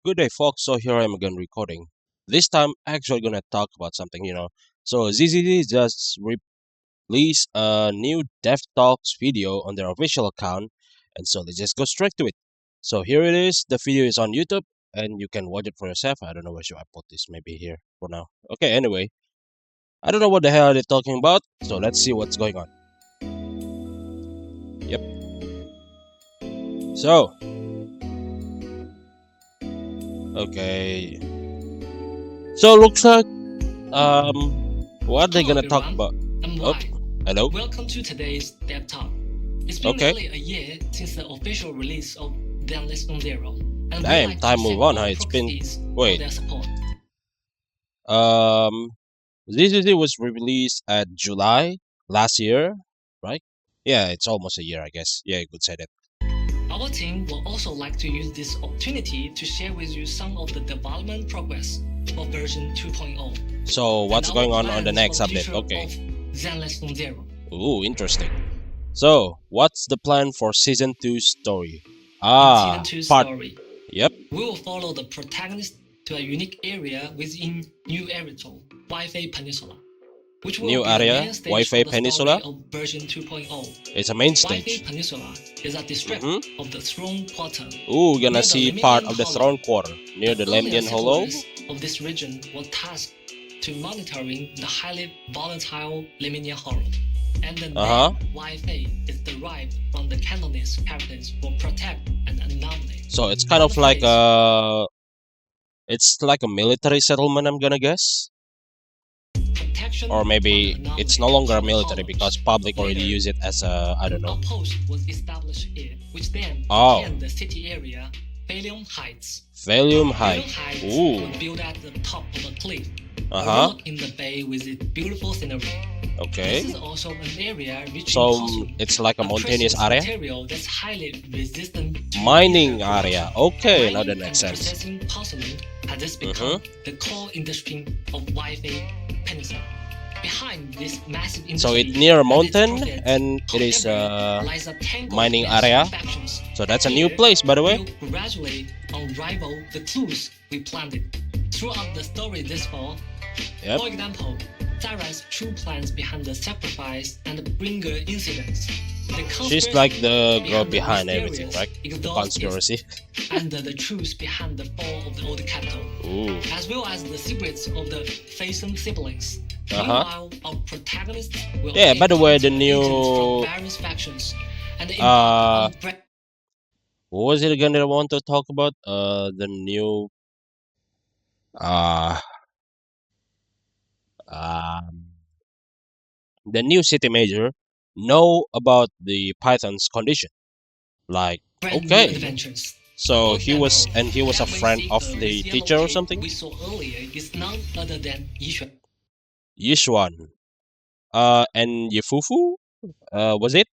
Good day, folks. So here I am again recording. This time, actually gonna talk about something. So ZZZ just released a new Dev Talks video on their official account, and so let's just go straight to it. So here it is. The video is on YouTube, and you can watch it for yourself. I don't know where should I put this. Maybe here for now. Okay. Anyway, I don't know what the hell they're talking about. So let's see what's going on. Yep. So okay. So looks like what they Hello gonna talk everyone, about? I'm Oh, Lai. hello. Welcome to today's Dev Talk. It's been Okay. nearly a year since the official release of Zero, and Damn, we'd like time to move thank on, all huh? It's been proxies for wait. their support. ZZZ was released at July last year, right? Yeah, it's almost a year, I guess. Yeah, you could say that. Our team will also like to use this opportunity to share with you some of the development progress for version 2.0. So what's and going our on the plans next for the update? future Okay. of Zero. Ooh, interesting. So what's the plan for season 2 story? In season 2 Part. story, Yep. we will follow the protagonist to a unique area within New Eritol, Wi-Fi Peninsula, which will New be area, the main stage Wi-Fi for the Peninsula. story of version 2.0. It's a main Wi-Fi stage. Peninsula is a district of the Throne Quarter. Ooh, we're gonna near the see Lemnian part of the Hollow. Throne Quarter near the earlier Lemnian Hollow. settlers of this region were tasked to monitoring the highly volatile Lemnian Hollow. And the name Wi-Fi is derived from the canonist characters for protect and anomaly. So it's kind of like it's like a military settlement, I'm gonna guess. Protection Or maybe from the it's no longer anomaly military because public already use it as a, I don't know. An outpost was established here, which then Oh. became the city area Valium Heights. Valium Valium Heights. Heights Ooh. was built at the top of a cliff, Uh-huh. in the bay with its beautiful scenery. Okay. This is also an area rich in So possum, it's like a mountainous precious area. material that's highly resistant to Mining ether area. corrosion. Okay, now Mining that makes and sense. processing possum has this become the core industry of Wi-Fi Peninsula. Behind this massive industry, So it's near a and its mountain profits, and it is however, lies a tangle mining of area. factions. So that's a new Here, place, by the way. we'll gradually unravel the clues we planted throughout the story this fall. Yep. For example, Sarah's true plans behind the sacrifice and the bringer incidents. She's like the girl behind everything, right? Conspiracy. And the truth behind the fall of the old capital. Ooh. As well as the secrets of the Faison siblings. Uh-huh. Meanwhile, our protagonists will Yeah, by the way, the encounter agents new- from various factions and embark on What was it again that I want to talk about? The new uh um the new city major know about the Python's condition. Like, brand new okay, adventures. so For he was example, a that friend of basic, the yellow teacher or tape something. we saw earlier is none other than Yishuan. Yishuan. And Yifufu. Was it?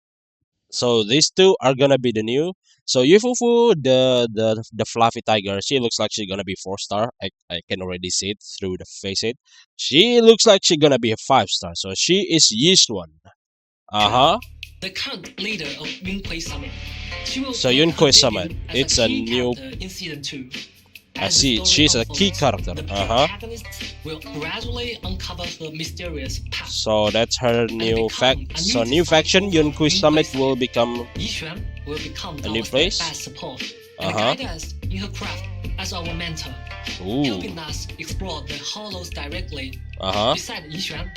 So these two are gonna be the new. So Yufufu, the fluffy tiger, she looks like she's gonna be 4-star. I can already see it through the face it. She looks like she's gonna be a 5-star. So she is Yishuan. Uh-huh. The current leader of Yunhui Summit. She will So make Yunhui her debut Summit, as it's a key new- character in season 2. I As the see. story She's a key unfolds, character. The Uh-huh. protagonist will gradually uncover her mysterious past. So that's her new fact. So new faction, Yunhui Summit will become Yishuan will become a our new place? steadfast support and Uh-huh. guide us in her craft as our mentor, Ooh. helping us explore the hollows directly. Uh-huh. Beside Yishuan,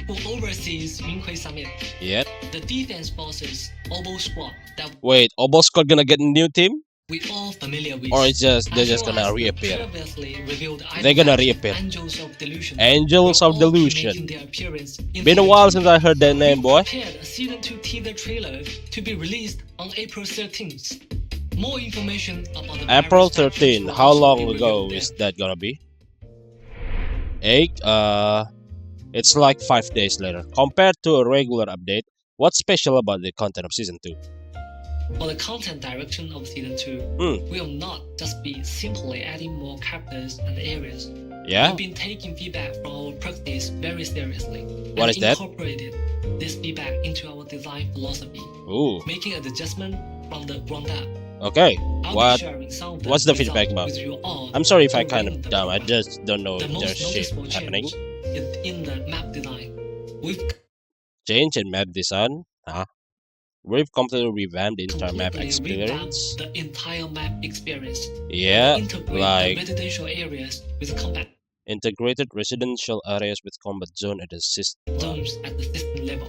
who oversees Yunhui Summit, Yep. the defense forces Obo Squad that Wait, Obo Squad gonna get a new team? we all familiar with. Or it's just they're as just well gonna as the reappear? previously revealed They're gonna idol reappear. Angels of Delusion. Angels will of all be Delusion. making their appearance in Been a season while 2. since I heard that name, boy. We prepared a season 2 teaser trailer to be released on April 13th. More information about the April various factions 13. will How also long be ago revealed is there. that gonna be? 8? It's like 5 days later. Compared to a regular update, what's special about the content of season 2? For the content direction of season 2, we will not just be simply adding more characters and areas. Yeah? We've been taking feedback from our practice very seriously. What and is that? incorporated this feedback into our design philosophy, Ooh. making an adjustment from the ground up. Okay, I'll what? be sharing some of the What's the results feedback about? with you all I'm sorry if I to kind rank of the dumb. I profile. just don't know The if there's most shit noticeable happening. change is in the map design. We've Change in map design. We've completely revamped the entire map completely revamped experience. the entire map experience. Yeah, And integrate like the residential areas with combat integrated residential areas with combat zone at the system. zones at the system level,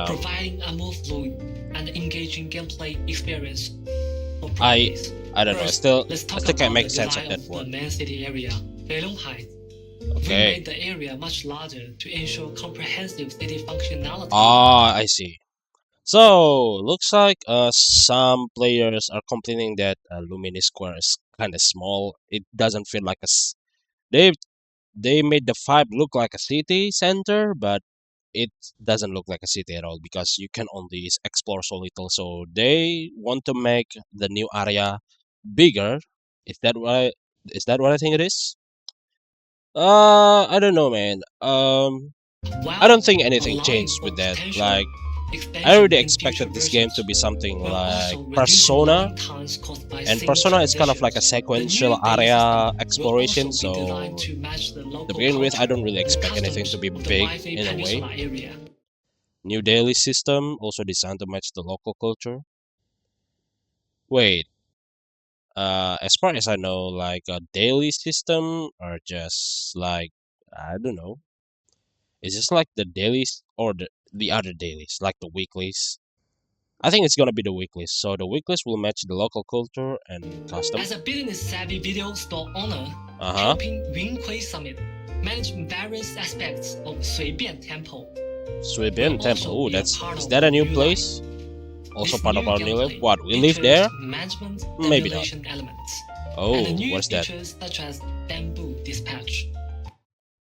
providing a more fluid and engaging gameplay experience for properties. I don't know. First, let's I talk still can't about the make sense of design that of the one. main city area, Beilong Heights. We Okay. made the area much larger to ensure comprehensive city functionality. Ah, I see. So looks like some players are complaining that Lumini Square is kind of small. It doesn't feel like they they made the vibe look like a city center, but it doesn't look like a city at all because you can only explore so little. So they want to make the new area bigger. Is that what I think it is? I don't know, man. I don't think anything changed with that. Like, I already expected this game to be something like Persona, and Persona is kind of like a sequential area exploration. So to begin with, I don't really expect anything to be big in a way. New daily system also designed to match the local culture. Wait, as far as I know, like a daily system are just like, I don't know. Is this like the dailies or the other dailies, like the weeklies? I think it's gonna be the weeklies. So the weeklies will match the local culture and custom. As a business-savvy video store owner, Uh-huh. helping Yunhui Summit manage various aspects of Suibian Temple. Suibian will Temple. also Oh, be a that's part is of that a new New place? Also This part of new our new life. gameplay What, we live features there? Management Maybe not. emulation elements. Oh, and the new what's that? features such as bamboo dispatch.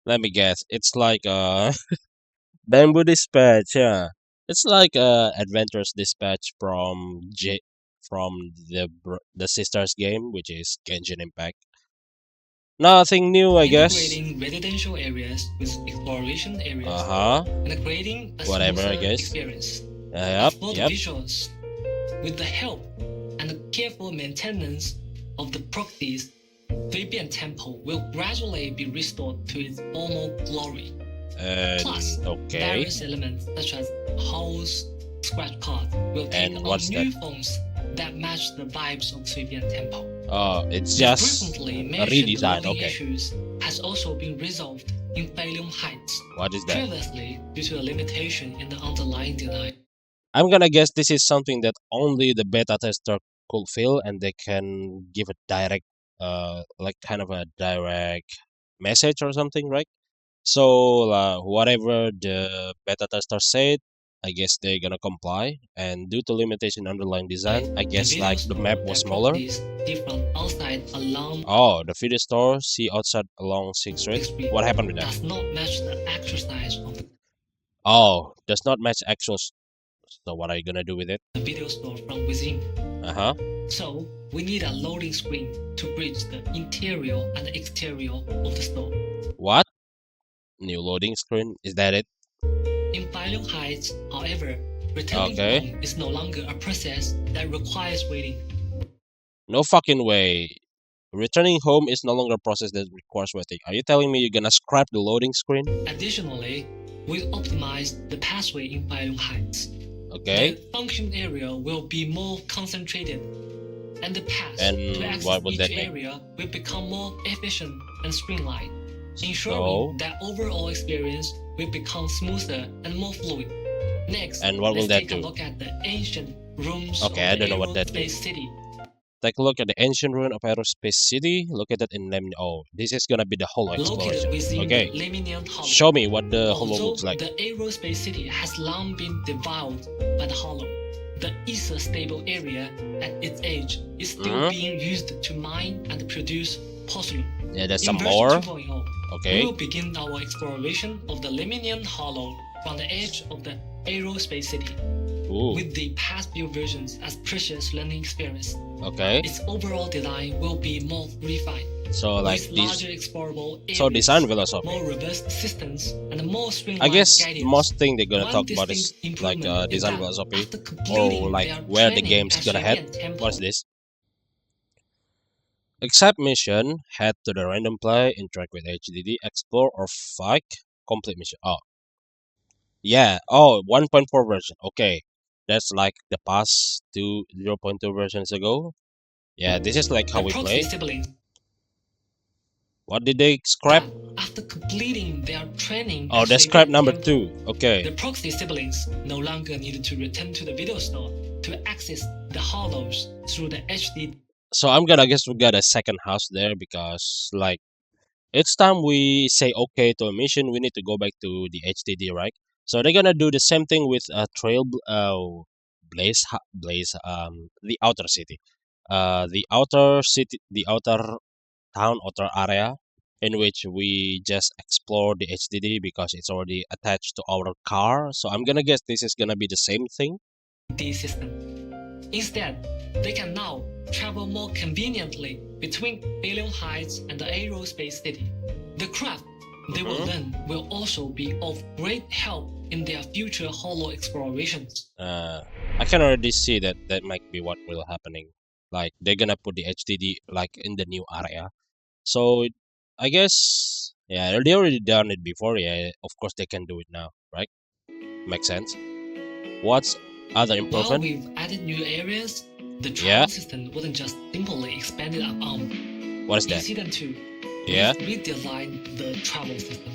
Let me guess. It's like Bamboo Dispatch. Yeah, it's like Adventurous Dispatch from the sisters game, which is Genshin Impact. Nothing new, I guess. Integrating residential areas with exploration areas. Uh-huh. And creating a Whatever, I smoother guess. experience. Yep, For the yep. visuals, with the help and the careful maintenance of the properties, Suibian Temple will gradually be restored to its former glory. Plus, Okay. various elements such as holes, scratch cards will take And on what's new that? forms that match the vibes of Suibian Temple. It's The just frequently a mentioned redesign. loading Okay. issues has also been resolved in Beilong Heights, What is that? previously due to a limitation in the underlying design. I'm gonna guess this is something that only the beta tester could feel, and they can give a direct, like kind of a direct message or something, right? So whatever the beta tester said, I guess they're gonna comply. And due to limitation underlying design, I guess video like the map store was that smaller. properties different outside along Oh, the video store, see outside along 6th Street. What happened with that? does not match the actual size of Oh, does not match actuals. So what are you gonna do with it? the video store from within. Uh-huh. So we need a loading screen to bridge the interior and exterior of the store. What? New loading screen? Is that it? In Beilong Heights, however, returning home is no longer a process that requires waiting. No fucking way. Returning home is no longer a process that requires waiting. Are you telling me you're gonna scrap the loading screen? Additionally, we optimized the pathway in Beilong Heights. Okay. The function area will be more concentrated, and the path to And access what would each that mean? area will become more efficient and streamlined, ensuring that overall experience will become smoother and more fluid. Next, And what will let's that take do? a look at the ancient rooms Okay, of I the don't know what that Aerospace means. City. Take a look at the ancient ruin of Aerospace City. Located in Lemni. Oh, this is gonna be the hollow Located exploration. within Okay. the Lemnian Hollow. Show me what the hollow Although looks like. the Aerospace City has long been devoured by the Hollow, the ether stable area at its edge is still being used to mine and produce porcelain. Yeah, there's In some version more. 2.0, Okay. we will begin our exploration of the Lemnian Hollow from the edge of the Aerospace City, Ooh. with the past few versions as precious learning experience. Okay. Its overall design will be more refined. So like With this, larger explorable so areas, design philosophy. more robust systems, and more I streamlined guess guidance. most thing they're gonna One talk about is distinct like improvement is design that philosophy, after or completing like their where the training game's at gonna head. Shurian What is Temple, this? Accept mission, head to the random play, interact with HDD, explore or fight, complete mission. Oh, yeah. Oh, 1.4 version. Okay. That's like the past 0.2 versions ago. Yeah, this is like how the we proxy play. siblings What did they scrap? that after completing their training Oh, at they scrap Shurian number Temple, 2. Okay. the proxy siblings no longer needed to return to the video store to access the hollows through the HD. So I'm gonna guess we got a second house there because like each time we say okay to a mission, we need to go back to the HDD, right? So they're gonna do the same thing with Blaze, the outer city, the outer town, outer area, in which we just explore the HDD because it's already attached to our car. So I'm gonna guess this is gonna be the same thing. system. Instead, they can now travel more conveniently between Alien Heights and the Aerospace City. The craft they will learn will also be of great help in their future hollow explorations. I can already see that that might be what will happening. Like they're gonna put the HDD like in the new area. So I guess yeah, they already done it before. Yeah, of course they can do it now, right? Makes sense. What's other While improvement? we've added new areas, the Yeah, travel system wasn't just simply expanded upon. what is In that? Season 2, Yeah, we've redesigned the travel system,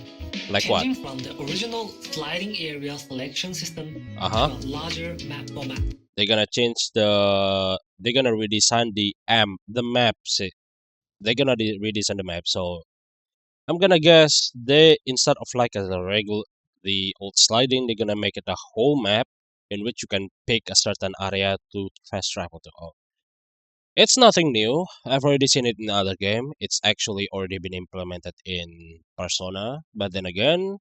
like what? changing from the original sliding area selection system Uh to huh. a larger map format. They're gonna change the. They're gonna redesign the map. They're gonna redesign the map. So I'm gonna guess they instead of like as a regular the old sliding, they're gonna make it a whole map in which you can pick a certain area to fast travel to. Oh, it's nothing new. I've already seen it in other game. It's actually already been implemented in Persona. But then again,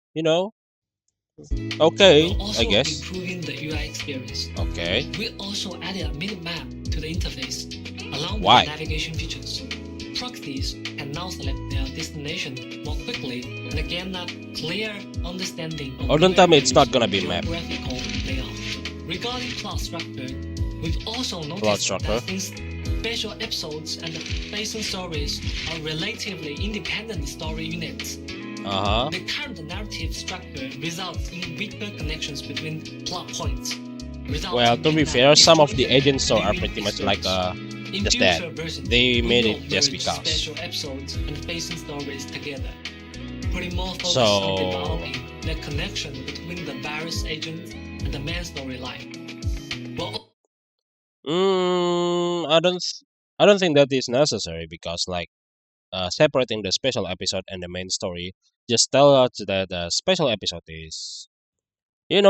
okay, While I also guess. improving the UI experience. Okay. We also added a mini-map to the interface, along with Why? the navigation features. Proxies can now select their destination more quickly and gain a clear understanding of Or don't tell me it's not UI's gonna be map. geographical layout. Regarding plot structure, we've also Plot noticed structure. that since special episodes and facing stories are relatively independent story units, Uh huh. the current narrative structure results in weaker connections between plot points. Well, to be fair, some of the agents are pretty much like In just that. future versions, They we made will it just merge because. special episodes and facing stories together, putting more focus So- on developing the connection between the various agents and the main storyline. Well, I don't think that is necessary because like separating the special episode and the main story just tell us that the special episode is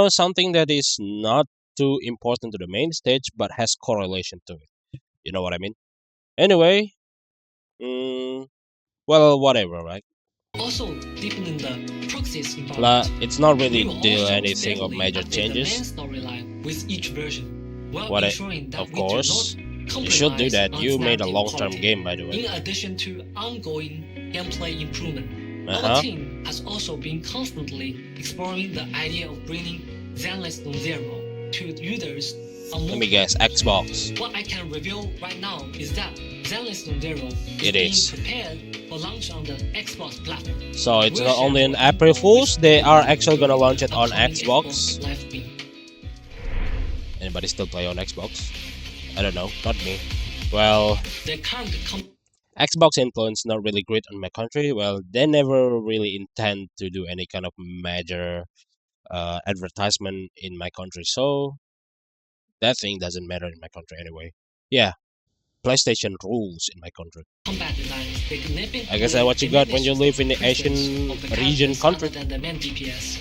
something that is not too important to the main stage but has correlation to it. You know what I mean? Anyway, mm, well, whatever, right? also deepening the proxies environment. It's not really We will do also anything of steadily major update the main changes. storyline with each version, while What I, ensuring that of we do course, not you should do compromise that. on You its made a narrative long-term quality. game, by the way. In addition to ongoing gameplay improvement, our Uh-huh. team has also been constantly exploring the idea of bringing Zenless Zero to users on Let more me guess, platforms. Xbox. What I can reveal right now is that Zenless Zero is It being is. prepared for launch on the Xbox platform. So it's We'll not share only an more April info Fools, with they are everyone actually gonna during launch the it on upcoming Xbox. Live stream. Anybody still play on Xbox? I don't know, not me. Well, The current Xbox influence not really great on my country. Well, they never really intend to do any kind of major advertisement in my country, so that thing doesn't matter in my country anyway. Yeah, PlayStation rules in my country. combat design significantly I guess that's what you got when you live in the diminishes Asian of the region characters country. other than the main DPS.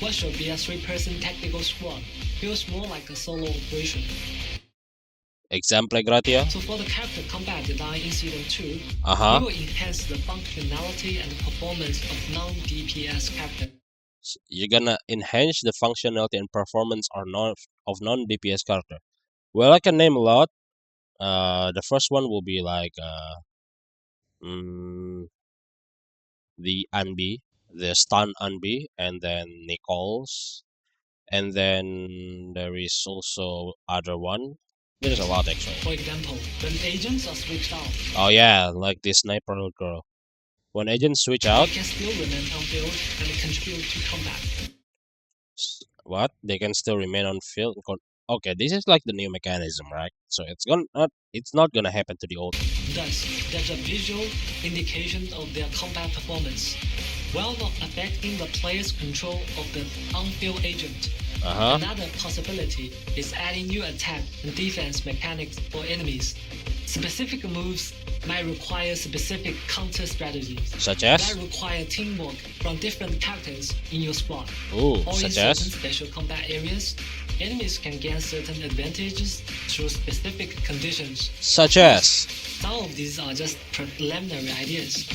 What should be a three-person tactical squad feels more like a solo operation. Exemple gratia. So for the character combat design in Season 2, we Uh-huh. will enhance the functionality and performance of non-DPS characters. You're gonna enhance the functionality and performance of non-DPS character. Well, I can name a lot. The first one will be like the Anbi, the Stan Anbi, and then Nichols, and then there is also other one. There's a lot actually. For example, when agents are switched out, Oh yeah, like this sniper girl. When agents switch they out, can still remain on field and contribute to combat. what? They can still remain on field. Okay, this is like the new mechanism, right? So it's not gonna happen to the old. Thus, there's a visual indication of their combat performance, while not affecting the player's control of the on-field agent. Another possibility is adding new attack and defense mechanics for enemies. Specific moves might require specific counter strategies Such as? that require teamwork from different characters in your squad. Ooh, Or in such certain as? special combat areas, enemies can gain certain advantages through specific conditions. Such as? Some of these are just preliminary ideas,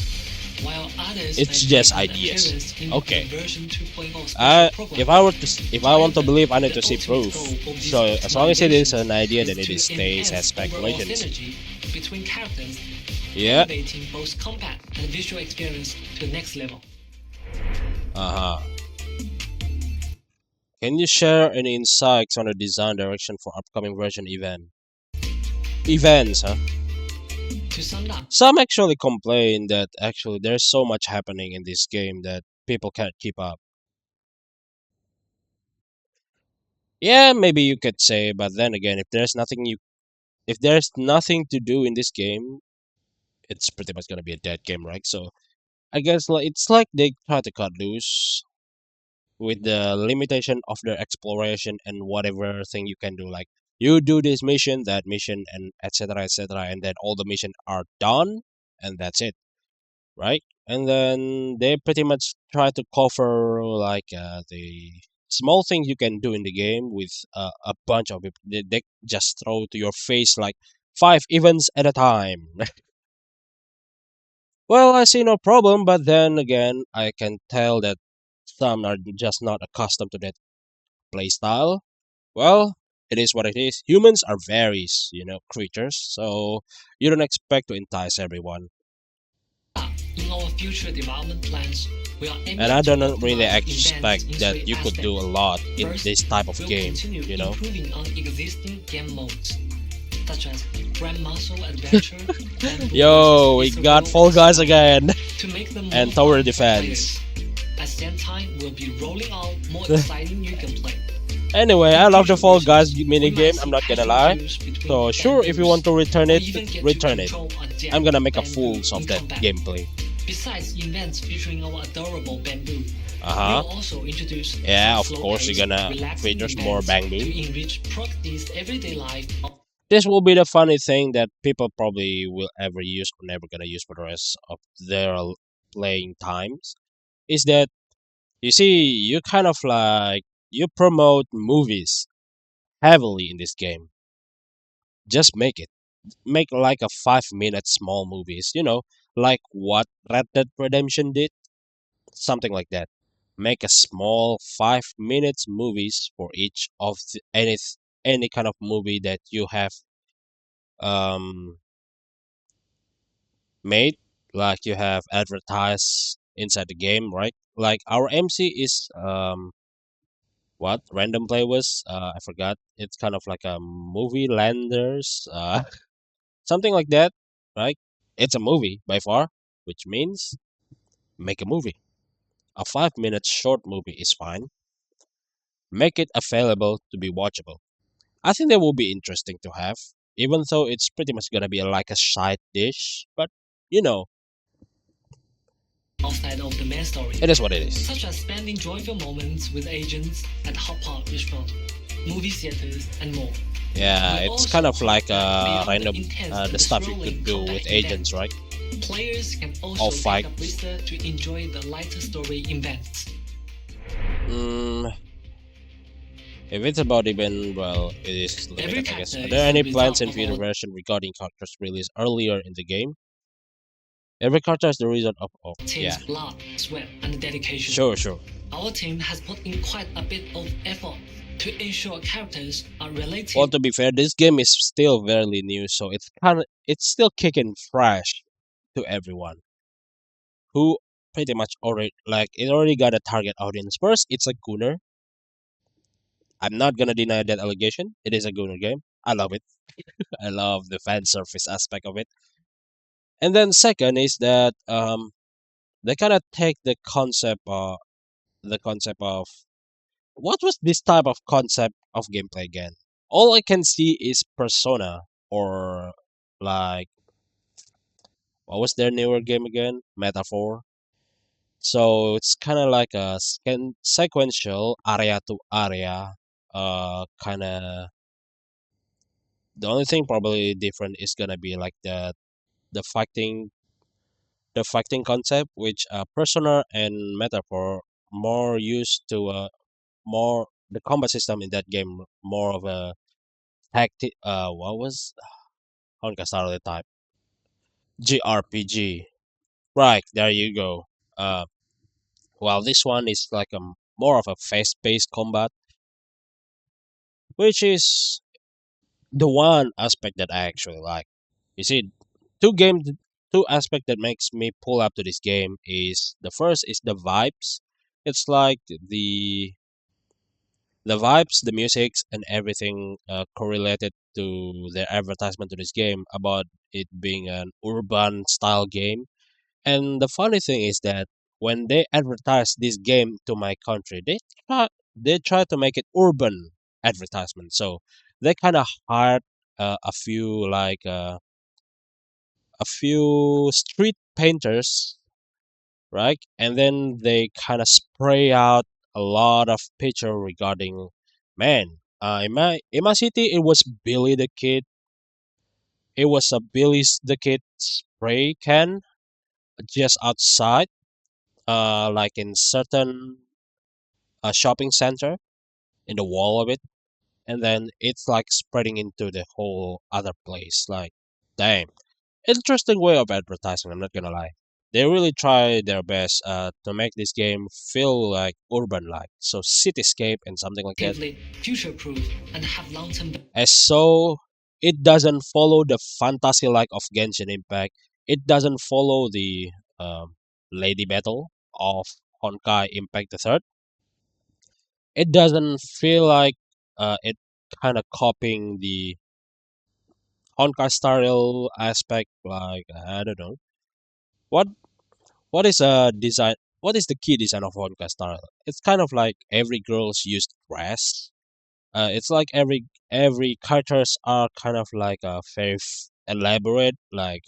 while others It's may just take an ideas. appearance in Okay. the version 2.0 special program. If I want to believe, I need to see The proof. ultimate goal of So these as long as it is optimizations an idea, then is it to stays enhance as speculations. overall synergy between characters, Yeah. elevating both combat and visual experience to the next level. Uh huh. Can you share any insights on the design direction for upcoming version events? Huh? To sum up, Some actually complain that actually there's so much happening in this game that people can't keep up. Yeah, maybe you could say, but then again, if there's nothing to do in this game, it's pretty much gonna be a dead game, right? So I guess like it's like they try to cut loose with the limitation of their exploration and whatever thing you can do. Like you do this mission, that mission, and etc., and then all the missions are done, and that's it, right? And then they pretty much try to cover like the small things you can do in the game with a bunch of it. They just throw to your face like 5 events at a time. Well, I see no problem, but then again, I can tell that some are just not accustomed to that playstyle. Well, it is what it is. Humans are various, creatures, so you don't expect to entice everyone. in our future development plans, we are aiming And I to don't really optimize expect events in that three you could do a aspects. lot in First, this type of we'll game, continue you know? improving on existing game modes, such as Grand Muscle Adventure, Bamboo Yo, we versus got Isabel Fall Guys Squad, again. to make them more And tower fun for defense. players. At the same time, we'll be rolling out more exciting new gameplay. Anyway, I love the Fall Guys We mini might game, see I'm not gonna passing lie. cues between So sure, if you bandoos, want to return or it, even get to return it. control a jet I'm gonna make a bamboo fools of in that combat. gameplay. Besides events featuring our adorable bamboo, Uh-huh. we'll also introduce Yeah, of slow course you're paced, gonna relaxing feature more events bamboo. to enrich Practice's everyday life. This will be the funny thing that people probably will ever use or never gonna use for the rest of their playing times. Is that you see, you kind of like you promote movies heavily in this game. Just make like a 5 minute small movies, like what Red Dead Redemption did, something like that. Make a small 5 minutes movies for each of any kind of movie that you have um made, like you have advertised inside the game, right? Like our MC is what random play was, I forgot. It's kind of like a movie landers, something like that, right? It's a movie by far, which means make a movie. A 5 minute short movie is fine. Make it available to be watchable. I think that will be interesting to have, even though it's pretty much gonna be like a side dish, but you know, Outside of the main story, it is what it is. such as spending joyful moments with agents at hot pot restaurants, movie theaters, and more. Yeah, We it's also kind of hope like that beyond random intense the and stuff you thrilling could do combat with agents, right? Players can Or also fight. take a breather to enjoy the lighter story events. Mm, if it's about event, well, it is Every limited, I guess. character Are is there the any result plans in of future our version regarding characters released earlier in the game? Every character is the result of. Oh, team's yeah. blood, sweat, and dedication. Sure. Our team has put in quite a bit of effort to ensure characters are related. Well, to be fair, this game is still fairly new, so it's still kicking fresh to everyone. Who pretty much already like it already got a target audience. First, it's a gooner. I'm not gonna deny that allegation. It is a gooner game. I love it. I love the fan service aspect of it. And then second is that they kind of take the concept of what was this type of concept of gameplay again? All I can see is Persona or like what was their newer game again? Metaphor. So it's kind of like a sequential area to area. Kind of the only thing probably different is gonna be like the fighting the fighting concept, which Persona and Metaphor more used to more the combat system in that game more of a tactic. What was Honka Star the type? JRPG. Right there you go. Uh, while this one is like a more of a fast-paced combat, which is the one aspect that I actually like. You see, two games, two aspect that makes me pull up to this game is the first is the vibes. It's like the vibes, the musics, and everything correlated to their advertisement to this game about it being an urban style game. And the funny thing is that when they advertise this game to my country, they try to make it urban advertisement. So they kind of hired a few street painters, right? And then they kind of spray out a lot of picture regarding, man. In my city, it was Billy the Kid. It was a Billy's the Kid spray can just outside, like in certain shopping center in the wall of it, and then it's like spreading into the whole other place. Like, damn, interesting way of advertising. I'm not gonna lie. They really try their best to make this game feel like urban like, so cityscape and something like that. Relatively future-proof and have long-term. As so, it doesn't follow the fantasy like of Genshin Impact. It doesn't follow the Lady Battle of Honkai Impact the Third. It doesn't feel like it kind of copying the Honkai style aspect. Like I don't know what what is a design. What is the key design of Honkai style? It's kind of like every girl's used dress. It's like every characters are kind of like very elaborate, like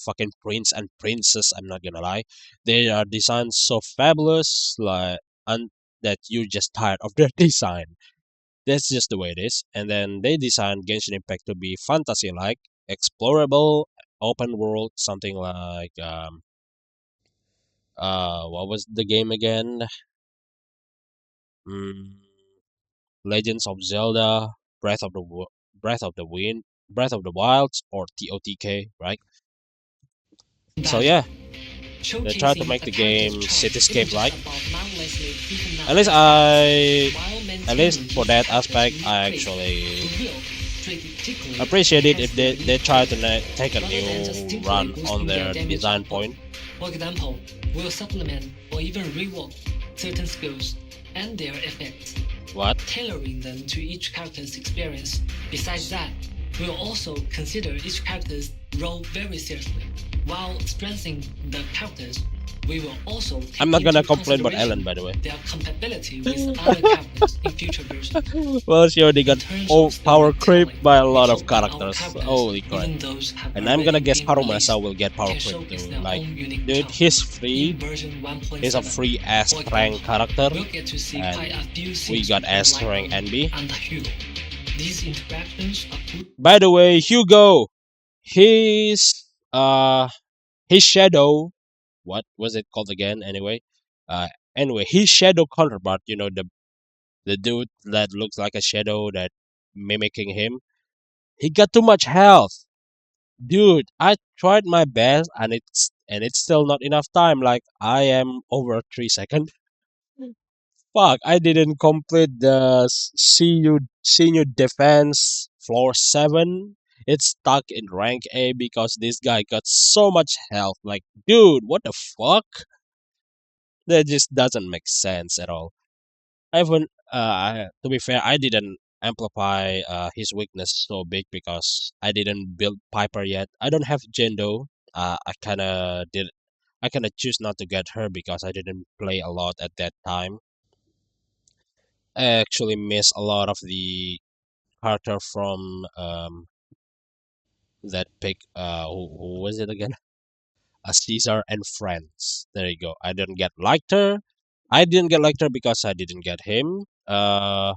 fucking prince and princess. I'm not gonna lie, they are designed so fabulous, like and that you're just tired of their design. That's just the way it is. And then they designed Genshin Impact to be fantasy like, explorable, open world, something like what was the game again? Mm, Legends of Zelda, Breath of the Wind, Breath of the Wilds, or TOTK, right? So Value, yeah, they try to showcasing make a the character's game choice isn't cityscape like. just about mindlessly picking out At least characters. While at least maintaining for each that character's aspect, unique I trait, actually the will strategically appreciate it if enhance their they try to unique character, take a rather than just new simply run on boosting their their damage design output. point. For example, will supplement or even rework certain skills and their effects, What? tailoring them to each character's experience. Besides that, we'll also consider each character's role very seriously. While strengthening the characters, we will also take I'm not gonna into complain about consideration Ellen, by the way. their compatibility with other characters in future versions. Well, she already got In terms of power creep storytelling, by a we lot of hope that our characters. characters, Holy crap. even those have And I'm gonna already guess been Harumasa released, will get power can creep showcase too. their Like, own unique dude, charm. he's In free. version He's a 1.7, free S for rank example, character. we'll get to see quite a And few we scenes got between S rank Lightning NB. and Hugo. These interactions are good. By the way, Hugo, his his shadow, what was it called again? Uh, his shadow counterpart. You know the dude that looks like a shadow that mimicking him. He got too much health, dude. I tried my best, and it's still not enough time. Like I am over 3 seconds. Fuck, I didn't complete the senior defense floor 7. It's stuck in rank A because this guy got so much health. Like, dude, what the fuck? That just doesn't make sense at all. I haven't. To be fair, I didn't amplify his weakness so big because I didn't build Piper yet. I don't have Jendo. I kind of did. I kind of choose not to get her because I didn't play a lot at that time. I actually miss a lot of the character from that pick. Who was it again? Caesar and Friends. There you go. I didn't get liked her. I didn't get liked her because I didn't get him. I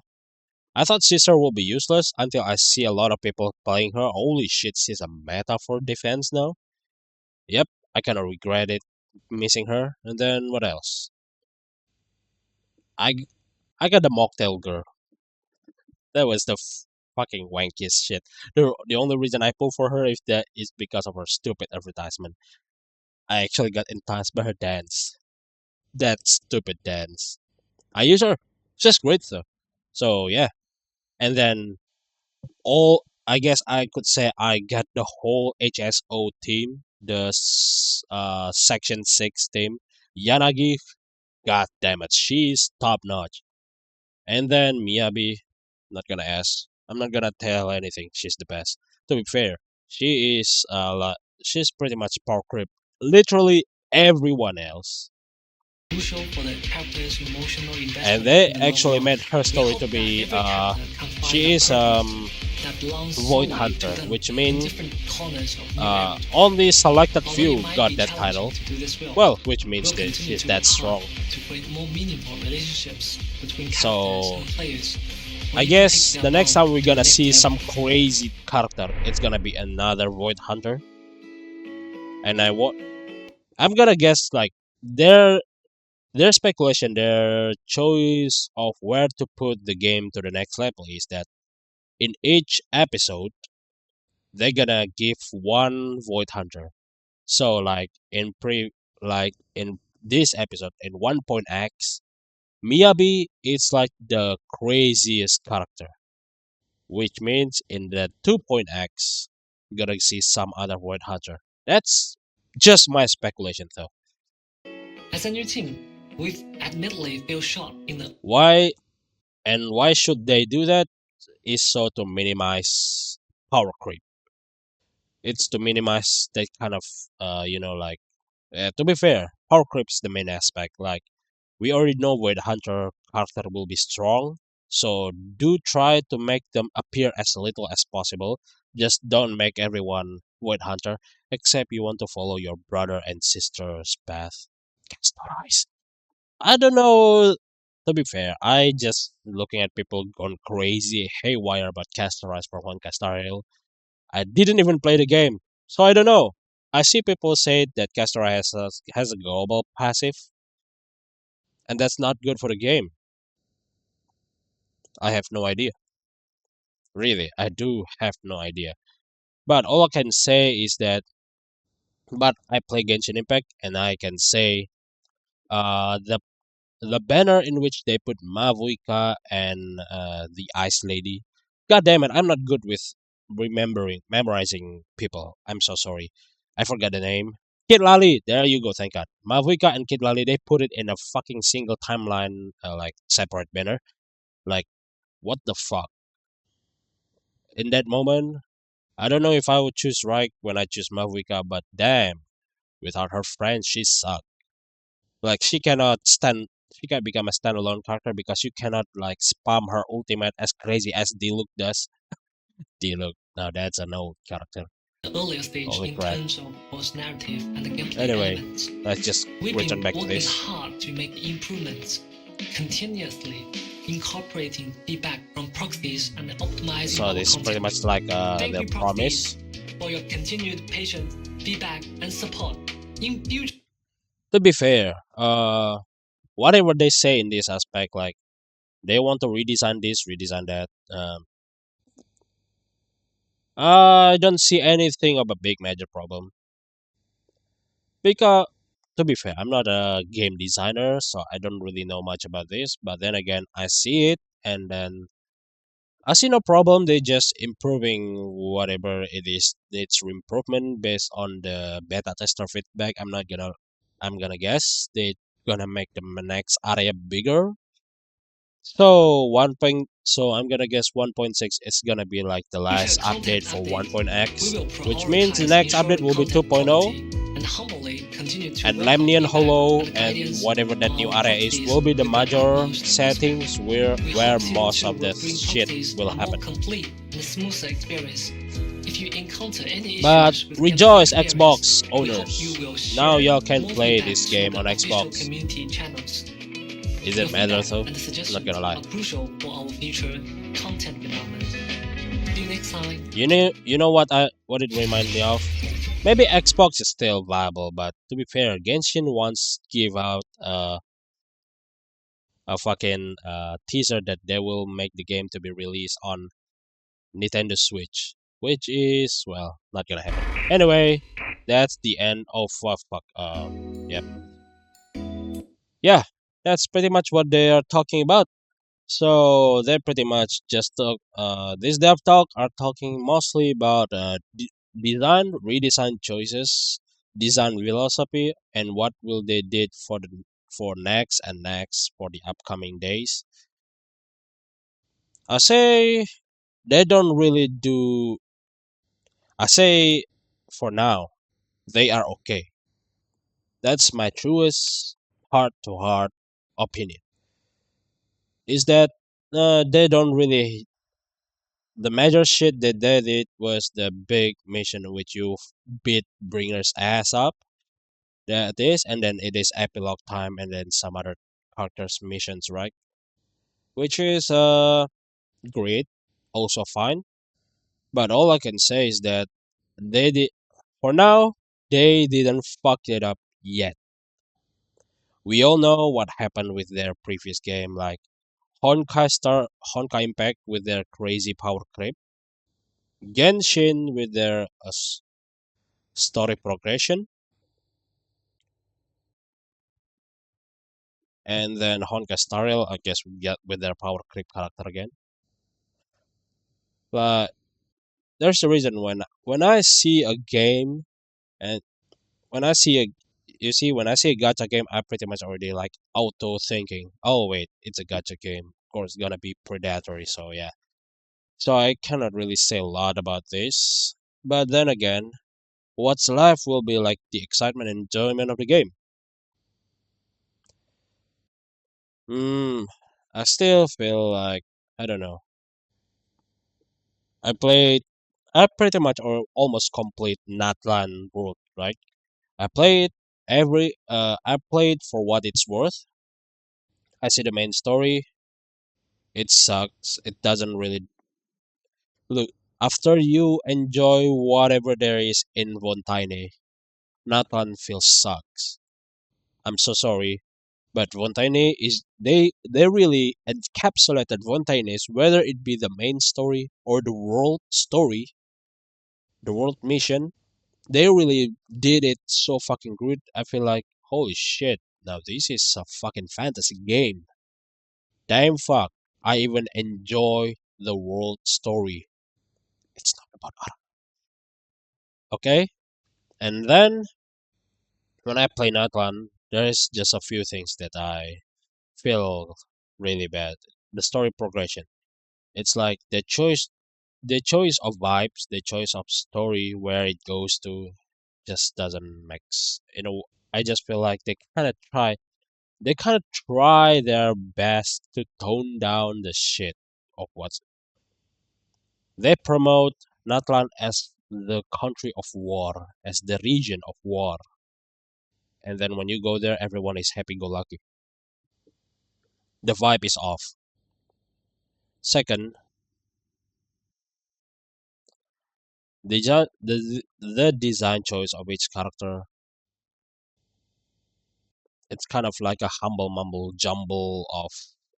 thought Caesar will be useless until I see a lot of people playing her. Holy shit, she's a meta for defense now. Yep, I kind of regret it missing her. And then what else? I I got the mocktail girl. That was the fucking wankiest shit. The only reason I pull for her is because of her stupid advertisement. I actually got enticed by her dance. That stupid dance. I use her. She's great though. So yeah. And then all I guess I could say I got the whole HSO team, the Section 6 team. Yanagi, god damn it, she's top notch. And then Miyabi, not gonna ask. I'm not gonna tell anything. She's the best. To be fair, she is she's pretty much power creep. Literally everyone else. Crucial for the character's emotional And investment they in the long actually run. made her We story hope to that be every character can find she a is purpose that belongs Void solely to Hunter, them which in means different corners of New Era. only selected Although it few might got be that challenging title. to do this well, Well, which means we'll that continue she's to work that hard strong. to create more meaningful relationships between characters So and players. I We aim to take guess their the next bond time we're to the gonna next see level. some crazy character, it's gonna be another Void Hunter. And I'm gonna guess like their speculation, their choice of where to put the game to the next level is that in each episode they're gonna give one Void Hunter. So like in this episode in 1.x, Miyabi is like the craziest character, which means in the 2.x you're gonna see some other Void Hunter. That's just my speculation though. As a new team, we've admittedly fell short in the Why and why should they do that? Is so to minimize power creep. It's to minimize that kind of like to be fair, power creep is the main aspect. Like we already know where the hunter character will be strong, so do try to make them appear as little as possible. Just don't make everyone void hunter, except you want to follow your brother and sister's path. Castorize. I don't know. To be fair, I just looking at people gone crazy haywire about Castorize for one Castorio. I didn't even play the game, so I don't know. I see people say that Castorize has a global passive, and that's not good for the game. I have no idea. Really, I do have no idea. But all I can say is that, but I play Genshin Impact, and I can say, the banner in which they put Mavuika and the Ice Lady. God damn it, I'm not good with memorizing people. I'm so sorry. I forgot the name. Kid Lali, there you go. Thank God. Mavuika and Kid Lali, they put it in a fucking single timeline, like separate banner. Like, what the fuck? In that moment, I don't know if I would choose right when I choose Mavuika, but damn, without her friends, she sucked. Like she can become a standalone character because you cannot like spam her ultimate as crazy as Diluc does. Diluc, now that's an old character. earlier stage Holy in crap. terms of both narrative and the gameplay Anyway, elements. let's just We've return been back to working this. hard to make improvements, continuously incorporating feedback from proxies and optimizing So our this is pretty content. much like Thank the you, promise. proxies, for your continued patience, feedback, and support. In future, To be fair, whatever they say in this aspect, like they want to redesign this, redesign that. I don't see anything of a big major problem because, to be fair, I'm not a game designer, so I don't really know much about this. But then again, I see it, and then I see no problem. They just improving whatever it is. It's improvement based on the beta tester feedback. I'm gonna guess they gonna make the next area bigger. So I'm gonna guess 1.6 is gonna be like the If a last update content for update, we 1.x, will which means the prioritize next ensuring update will be content 2.0, quality and humbly continue to and welcome Lemnian feedback Hollow and and guidance whatever that on new our area is properties will be the with the major utmost respect. settings We where hope Season most 2 of will the bring shit properties will a more happen. complete and smoother experience. If you encounter any But issues with gameplay rejoice, experience, Xbox we hope you owners! will Now share y'all can more play feedback this through game on the official Xbox. community channels. Is Your it matter feedback though? and I'm not gonna suggestions lie. are crucial for our future content development. See you next time. You know what it remind me of? Maybe Xbox is still viable, but to be fair, Genshin once gave out a fucking teaser that they will make the game to be released on Nintendo Switch, which is well not gonna happen. Anyway, that's the end of fuck. Yep, yeah, that's pretty much what they are talking about. So they pretty much just talk. This dev talk are talking mostly about design, redesign choices, design philosophy, and what will they did for next and next for the upcoming days. I say they don't really do. I say for now they are okay. That's my truest heart to heart opinion. Is that they don't really. The major shit that they did was the big mission which you beat Bringer's ass up. That is, and then it is epilogue time, and then some other characters missions, right? Which is great, also fine. But all I can say is that they did for now they didn't fuck it up yet. We all know what happened with their previous game, like Honkai Impact with their crazy power creep, Genshin with their story progression, and then Honkai Star Rail, I guess, we get with their power creep character again. But there's a reason when I see a game and when I see a you see when I see a gacha game, I pretty much already like auto thinking, oh wait, it's a gacha game. Of course, it's gonna be predatory. So yeah. So I cannot really say a lot about this. But then again, what's left will be like the excitement and enjoyment of the game. Hmm. I still feel like I don't know. I played. I pretty much or almost complete Natlan world, right? I played every. I played for what it's worth. I see the main story. It sucks. It doesn't really look. After you enjoy whatever there is in Vontine, Natlan feels sucks. I'm so sorry, but Vontine is they really encapsulated Vontaines, whether it be the main story or the world story, the world mission. They really did it so fucking good. I feel like holy shit. Now this is a fucking fantasy game. Damn fuck. I even enjoy the world story. It's not about art. Okay? And then when I play Natlan, there's just a few things that I feel really bad. The story progression. It's like the choice of vibes, the choice of story, where it goes to, just doesn't mix. I just feel like they kind of try their best to tone down the shit of what's they promote Natlan as the country of war, as the region of war, and then when you go there, everyone is happy-go-lucky. The vibe is off. Second, the design choice of each character, it's kind of like a humble mumble jumble of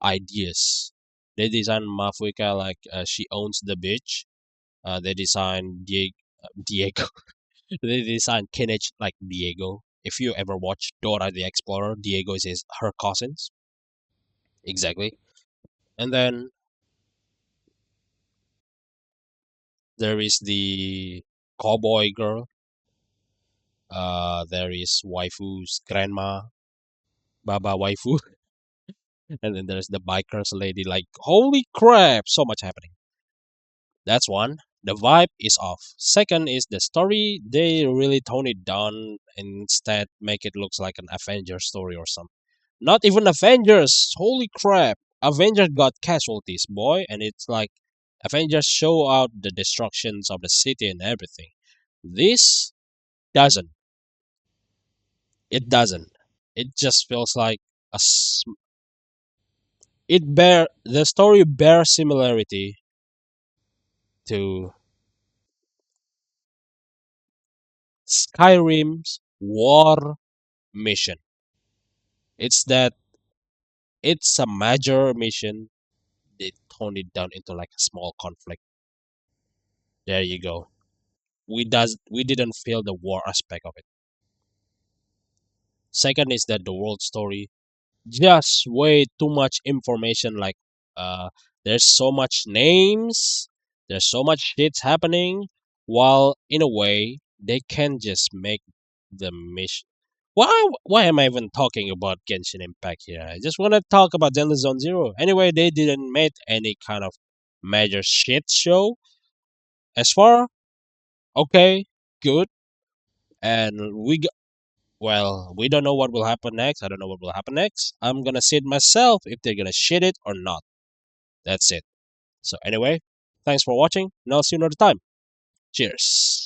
ideas. They design Mafuika like she owns the beach. They design Diego. They design Kinich like Diego. If you ever watch Dora the Explorer, Diego is her cousins. Exactly. And then there is the cowboy girl. There is waifu's grandma. Baba waifu, and then there's the bikers lady. Like, holy crap, so much happening. That's one. The vibe is off. Second is the story. They really tone it down and instead make it looks like an Avengers story or something. Not even Avengers. Holy crap. Avengers got casualties, boy, and it's like Avengers show out the destructions of the city and everything. This doesn't. It doesn't. It just feels like the story bears similarity to Skyrim's war mission. It's that it's a major mission. They tone it down into like a small conflict. There you go. We didn't feel the war aspect of it. Second is that the world story just way too much information. Like uh, there's so much names, there's so much shit happening. While in a way they can just make the mission. Why am I even talking about Genshin Impact here? I just want to talk about Zenless Zone Zero. Anyway, they didn't make any kind of major shit show. As far okay, good, and we don't know what will happen next. I don't know what will happen next. I'm gonna see it myself if they're gonna shit it or not. That's it. So anyway, thanks for watching, and I'll see you another time. Cheers.